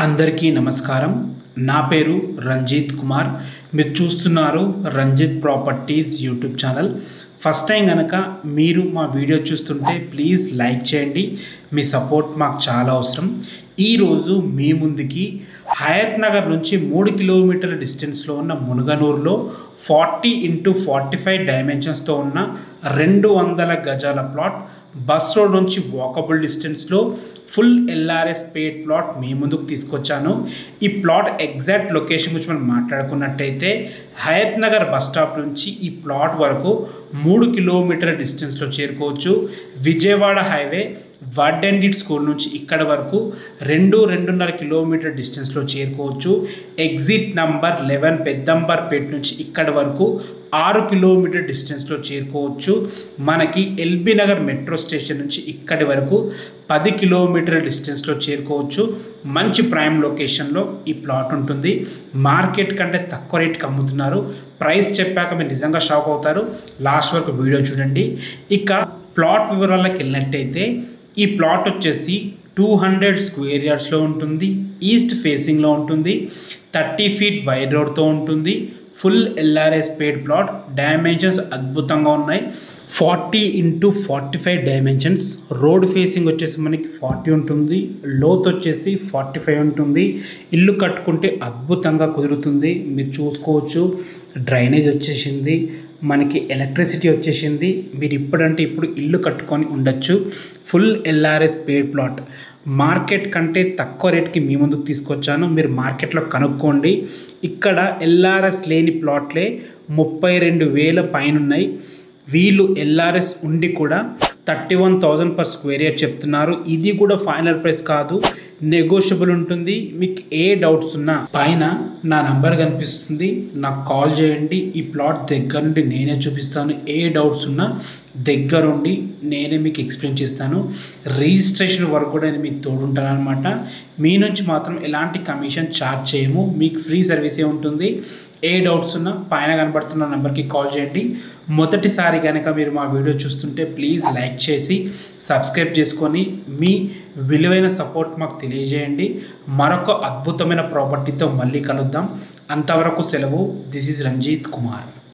అందరికీ నమస్కారం. నా పేరు రంజిత్ కుమార్. మీరు చూస్తున్నారు Ranjith Properties YouTube channel. First time కనుక మీరు మా వీడియో చూస్తుంటే ప్లీజ్ లైక్ చేయండి. మీ సపోర్ట్ మాకు చాలా అవసరం. ఈరోజు మీ ముందుకి హయత్ నగర్ నుంచి 3 కిలోమీటర్ల డిస్టెన్స్లో ఉన్న మునగనూరులో 40x45 డైమెన్షన్స్తో ఉన్న 200 గజాల ప్లాట్, బస్ రోడ్ నుంచి వాకబుల్ డిస్టెన్స్లో ఫుల్ ఎల్ఆర్ఎస్ పేడ్ ప్లాట్ మీ ముందుకు తీసుకొచ్చాను. ఈ ప్లాట్ ఎగ్జాక్ట్ లొకేషన్ గురించి మనం మాట్లాడుకున్నట్టయితే హయత్ నగర్ బస్ స్టాప్ నుంచి ఈ ప్లాట్ వరకు 3 కిలోమీటర్ల డిస్టెన్స్లో చేరుకోవచ్చు. విజయవాడ హైవే వార్డెండిట్ స్కూల్ నుంచి ఇక్కడ వరకు 2-2.5 కిలోమీటర్ డిస్టెన్స్లో చేరుకోవచ్చు. ఎగ్జిట్ నంబర్ 11 పెద్దంబర్పేట నుంచి ఇక్కడ వరకు 6 కిలోమీటర్ డిస్టెన్స్లో చేరుకోవచ్చు. మనకి ఎల్బీ నగర్ మెట్రో స్టేషన్ నుంచి ఇక్కడి వరకు 10 కిలోమీటర్ల డిస్టెన్స్లో చేరుకోవచ్చు. మంచి ప్రైమ్ లొకేషన్లో ఈ ప్లాట్ ఉంటుంది. మార్కెట్ కంటే తక్కువ రేట్కి అమ్ముతున్నారు. ప్రైస్ చెప్పాక మీరు నిజంగా షాక్ అవుతారు. లాస్ట్ వరకు వీడియో చూడండి. ఇక ప్లాట్ వివరాలకు వెళ్ళినట్టయితే ఈ ప్లాట్ వచ్చేసి 200 స్క్వేర్ యార్డ్స్లో ఉంటుంది. ఈస్ట్ ఫేసింగ్లో ఉంటుంది. 30 ఫీట్ వైడ్ రోడ్తో ఉంటుంది. ఫుల్ ఎల్ఆర్ఎస్ పేడ్ ప్లాట్. డైమెన్షన్స్ అద్భుతంగా ఉన్నాయి. 40x45 dimensions. రోడ్ ఫేసింగ్ వచ్చేసి మనకి 40 ఉంటుంది. లోత్ వచ్చేసి 45 ఉంటుంది. ఇల్లు కట్టుకుంటే అద్భుతంగా కుదురుతుంది. మీరు చూసుకోవచ్చు. డ్రైనేజ్ వచ్చేసింది, మనకి ఎలక్ట్రిసిటీ వచ్చేసింది. మీరు ఇప్పుడంటే ఇప్పుడు ఇల్లు కట్టుకొని ఉండొచ్చు. ఫుల్ ఎల్ఆర్ఎస్ పేడ్ ప్లాట్. మార్కెట్ కంటే తక్కువ రేట్కి మీ ముందుకు తీసుకొచ్చాను. మీరు మార్కెట్లో కనుక్కోండి. ఇక్కడ ఎల్ఆర్ఎస్ లేని ప్లాట్లే 32,000 పైన ఉన్నాయి. వీళ్ళు ఎల్ఆర్ఎస్ ఉండి కూడా 31,000 పర్ స్క్వేర్ యార్డ్ చెప్తున్నారు. ఇది కూడా ఫైనల్ ప్రైస్ కాదు, నెగోషియబుల్ ఉంటుంది. మీకు ఏ డౌట్స్ ఉన్నా పైన నా నంబర్ కనిపిస్తుంది, నాకు కాల్ చేయండి. ఈ ప్లాట్ దగ్గర నుండి నేనే చూపిస్తాను. ఏ డౌట్స్ ఉన్నా దగ్గరుండి నేనే మీకు ఎక్స్ప్లెయిన్ చేస్తాను. రిజిస్ట్రేషన్ వరకు కూడా నేను మీకు తోడుంటాను అనమాట. మీ నుంచి మాత్రం ఎలాంటి కమిషన్ ఛార్జ్ చేయము. మీకు ఫ్రీ సర్వీసే ఉంటుంది. ఏ డౌట్స్ ఉన్నా పైన కనబడుతున్న నెంబర్కి కాల్ చేయండి. మొదటిసారి కనుక మీరు మా వీడియో చూస్తుంటే ప్లీజ్ లైక్ చేసి సబ్స్క్రైబ్ చేసుకొని మీ విలువైన సపోర్ట్ మాకు తెలియజేయండి. మరొక అద్భుతమైన ప్రాపర్టీతో మళ్ళీ కలుద్దాం. అంతవరకు సెలవు. This is Ranjith Kumar.